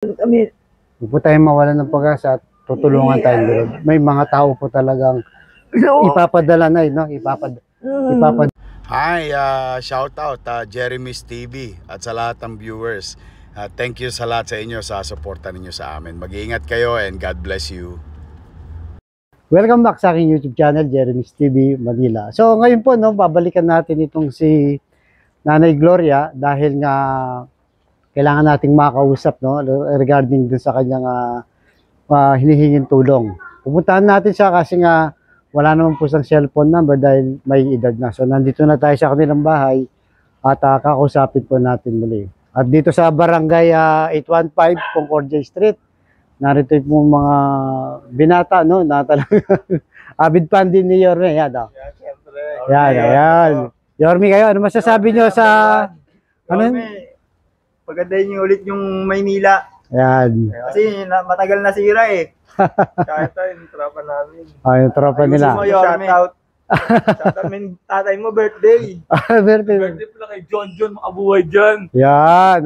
Kami. Huwag po tayong mawalan ng pag-asa at tutulungan tayong Lord. May mga tao po talagang ipapadala na, no? Hi, shout out Jeremy's TV at sa lahat ng viewers. Thank you sa lahat sa inyo sa suporta ninyo sa amin. Mag-iingat kayo and God bless you. Welcome back sa aking YouTube channel, Jeremy's TV Manila. So ngayon po, no, babalikan natin itong si Nanay Gloria dahil nga kailangan nating makausap, no, regarding dun sa kanyang hinihinging tulong. Pupuntahan natin siya kasi nga wala naman po siyang cellphone number dahil may edad na. So nandito na tayo sa kanilang bahay at kakausapin po natin muli. At dito sa Barangay 815 Concordia Street, narito po mga binata, no, na talaga avid fan din ni Yorme. Yan, no? Yeah, siyempre. Yan. Yorme, kayo, ano masasabi nyo sa Yorme, pagandahin niyo ulit yung Maynila. Yan. Kasi matagal na sira eh. Kaya ito yung tropa namin. Yung tropa nila. Shout out. Shout out min tatay mo, birthday. Birthday pala kay John makabuhay dyan. Yan.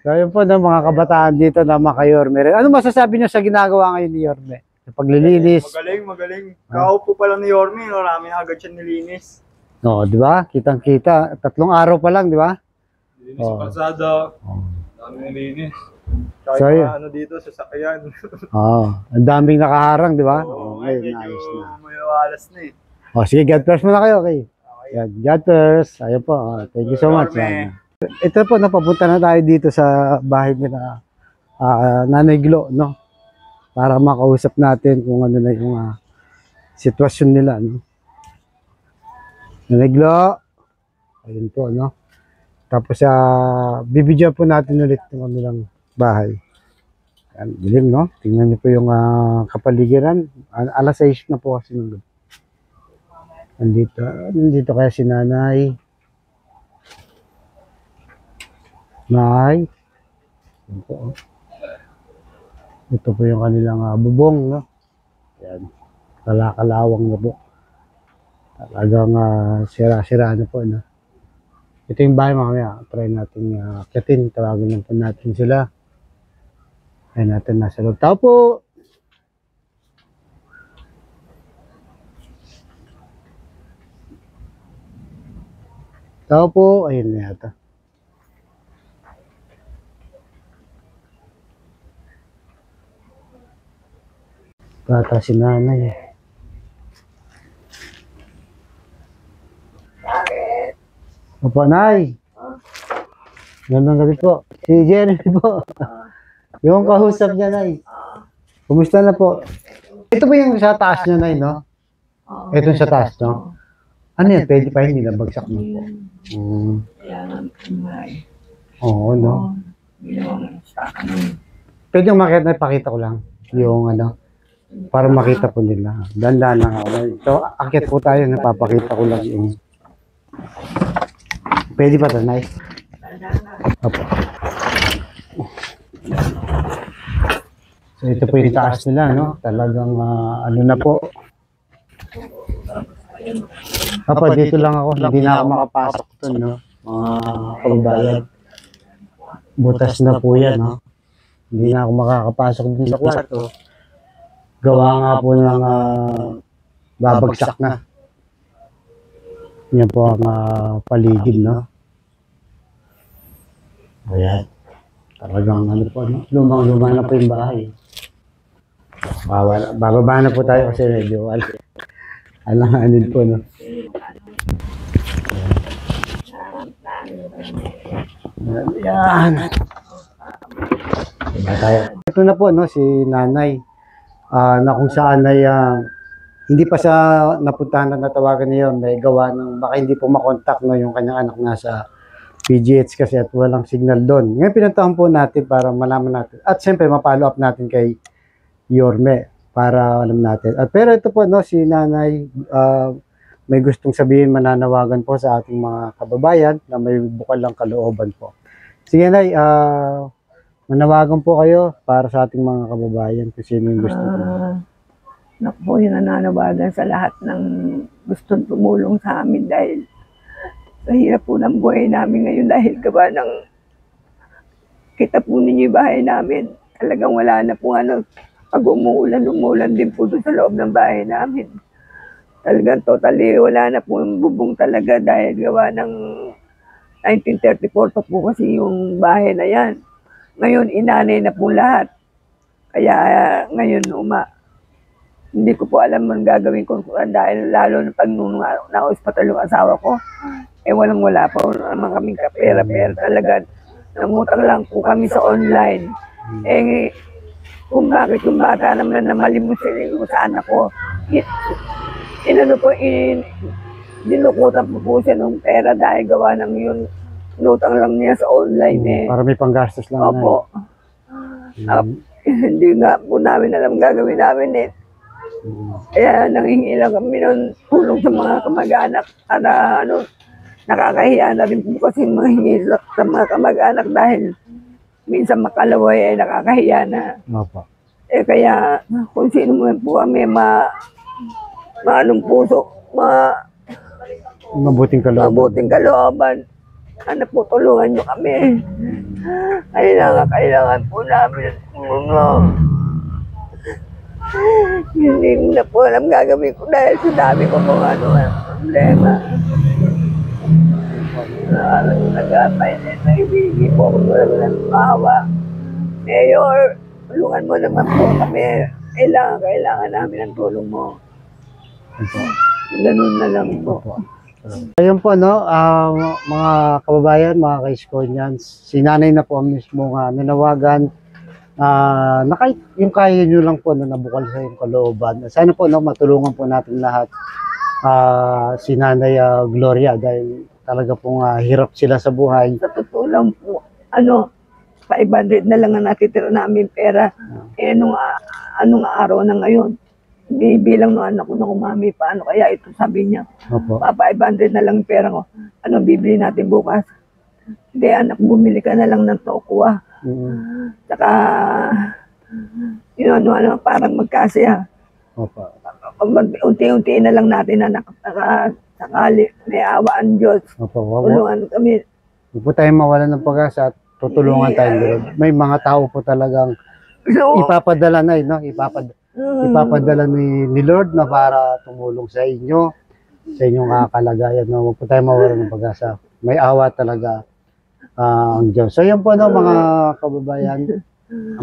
So yun po ng mga kabataan dito na maka-Yorme rin. Ano masasabi nyo sa ginagawa ngayon ni Yorme? Sa paglilinis? Magaling. Kaupo pa lang ni Yorme, marami na agad siya nilinis. No, di ba? Kitang-kita. 3 araw pa lang, di ba? Nilinis sa kalsada. Dami nilinis. So, ano dito sa sakyan. Ang daming nakaharang, di ba? Ngayon, medyo may walas na eh. Sige, God bless muna kayo. Okay. Yan, God bless. Ayun po. Thank you so much. Ito po, napapunta na tayo dito sa bahay nila Nanay Glo, no? Para makausap natin kung ano na yung sitwasyon nila, no? Nanay Glo. Ayun po, no? Tapos bibidyo po natin ulit ng kanilang bahay. Yan, dilim, no? Tingnan niyo po yung kapaligiran. Alas 6 na po kasi nung nandito kaya si Nanay. Nay. Yan po, ito po yung kanilang bubong, no? Yan. Kalakalawang na po. Talagang sira-sira na po, no? Ito yung bahay, mamaya. Try natin akitin. Tawagin lang po natin sila. Try natin nasa loob. Tao po! Tao po! Ayun na yata. Bata si Nanay. Opo, Nay. Gandang gabi po. Si Jeremy po. Yung kausap niya, Nay. Kumusta na po? Ito po yung sa taas niya, Nay, no? Ito sa taas, no? Ano yan? Pwede pa hindi na bagsak na po. Oo, no? Pwede yung makita, pakita ko lang. Yung para makita po nila. Dandan lang ako. So, akit po tayo, napapakita ko lang yung... Pwede pa ito, Nay? Opo. So, ito po yung taas nila, no? Talagang, na po. Opo, dito lang ako. Hindi na ako makapasok ito, no? Mga pagbayad. Butas na po yan, no? Hindi na ako makakapasok din sa kwarto. Gawa nga po ng babagsak na. Yan po ang paligid, no? Ayan. Talagang po, no? Lumang-luma na po yung bahay. Bababa na po tayo kasi medyo alanganin po, no? Ayan. Diba tayo? Ito na po, no? Si Nanay. Na kung saan ay hindi pa sa napuntahan na natawagan niya, may gawa ng baka hindi po makontak, no, yung kanyang anak nasa PGH kasi at walang signal doon. Ngayon pinuntahan po natin para malaman natin at siyempre ma-follow up natin kay Yorme para alam natin. At pero ito po, no, si Nanay may gustong sabihin, mananawagan po sa ating mga kababayan na may bukal lang kalooban po. Sige, Nay, manawagan po kayo para sa ating mga kababayan kung sino yung gusto po. Naku po, yung nananawagan sa lahat ng gustong tumulong sa amin dahil sa hirap po ng buhay namin ngayon dahil gawa ng kita po ninyo yung bahay namin. Talagang wala na po ano. Pag umuulan din po doon sa loob ng bahay namin. Talagang totally wala na po yung bubong talaga dahil gawa ng 1934 pa po kasi yung bahay na yan. Ngayon, inanay na po lahat. Kaya ngayon, hindi ko po alam ang gagawin ko dahil lalo na pag nung na-hospital yung asawa ko, walang-wala pa naman kaming kapera-pera talaga. Nangutang lang po kami sa online. Kung bakit yung bata naman na malimusin ko sa anak ko, dinukutan po siya ng pera dahil gawa ng yun. Nutang lang niya sa online Para may panggastos lang. Opo. Hindi nga po namin alam gagawin namin Kaya nanghingi lang kami ng tulong sa mga kamag-anak para nakakahiya na rin po kasi manghingi sa mga kamag-anak dahil minsan makalaway nakakahiya na. Opo. Kaya kung sino mo po kami maanong puso, Mabuting kalooban. Po, tulungan nyo kami. Kailangan po namin ng tulong. Hindi ko na po alam gagawin ko dahil sa dami ko kung problema. Nag-apay na naibigi po ako ng maawa. Mayor, tulungan mo naman po kami. Kailangan namin ang tulong mo. Ganun na lang po. Ayun po, mga kababayan, mga ka-Iskonians, si nanay na po mismo nga nanawagan na kahit yung kaya nyo lang po na nabukal sa yung kalooban. Sana po matulungan po natin lahat si Nanay Gloria dahil talaga pong hirap sila sa buhay. Sa totoo lang po, 500 na lang ang natitira namin pera. Anong araw na ngayon? Bilang ng anak ko na kumami, paano kaya ito sabi niya? Opo. 500 na lang yung pera ko. Bibili natin bukas? Hindi anak, bumili ka na lang ng tokwa. Tsaka, parang magkasya. Opo. Unti-unti na lang natin na sakali, may awa ang Diyos. Opo. Tulungan kami. Hindi po tayo mawalan ng pag-asa at tutulungan tayo. May mga tao po talagang ipapadala na, ipapadala ni Lord na para tumulong sa inyo, sa inyong kalagayan. Huwag po tayo mawalan ng pag-asa. May awa talaga ang Diyos. So yan po mga kababayan,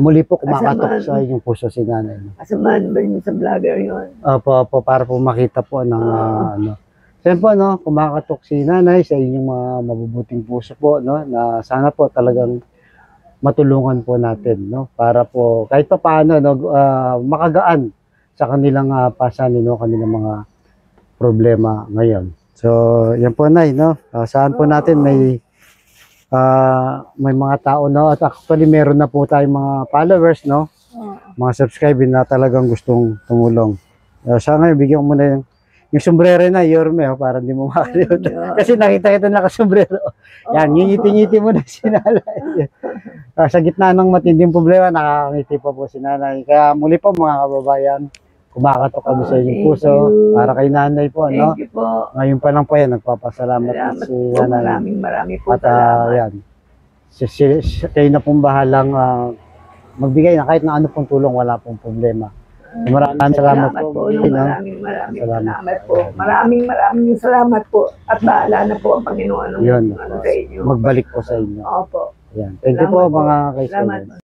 muli po kumakatok sa inyong puso si nanay. Kasamaan ba yun sa vlogger yun? Opo, para po makita po ng So yan po, kumakatok si nanay sa inyong mga mabubuting puso po, na sana po talagang matulungan po natin, para po kahit pa paano makagaan sa kanilang pasanin, kanilang mga problema ngayon. So yan po, Nay, saan po natin may mga tao, at actually meron na po tayong mga followers, mga subscribers na talagang gustong tumulong. Sa ngayon, bigyan ko muna yung sombrero na, Yorme, para hindi mo makalimutan. Kasi nakita kita nakasombrero. Yan, ngingiti-ngiti mo na si nanay. Sa gitna ng matinding problema, nakakangiti pa po si nanay. Kaya muli po mga kababayan, kumakatok kami sa inyong puso para kay nanay po. Thank you po. Ngayon pa lang po yan, nagpapasalamat si nanay. Marami po at salamat. yan, kayo na pong bahalang magbigay na kahit na ano pong tulong, wala pong problema. Maraming salamat po. Maraming salamat po. Maraming salamat po. At bahala na po ang Panginoon sa inyo. Magbalik po sa inyo. Opo. Yan. Thank you po mga kaibigan. Salamat.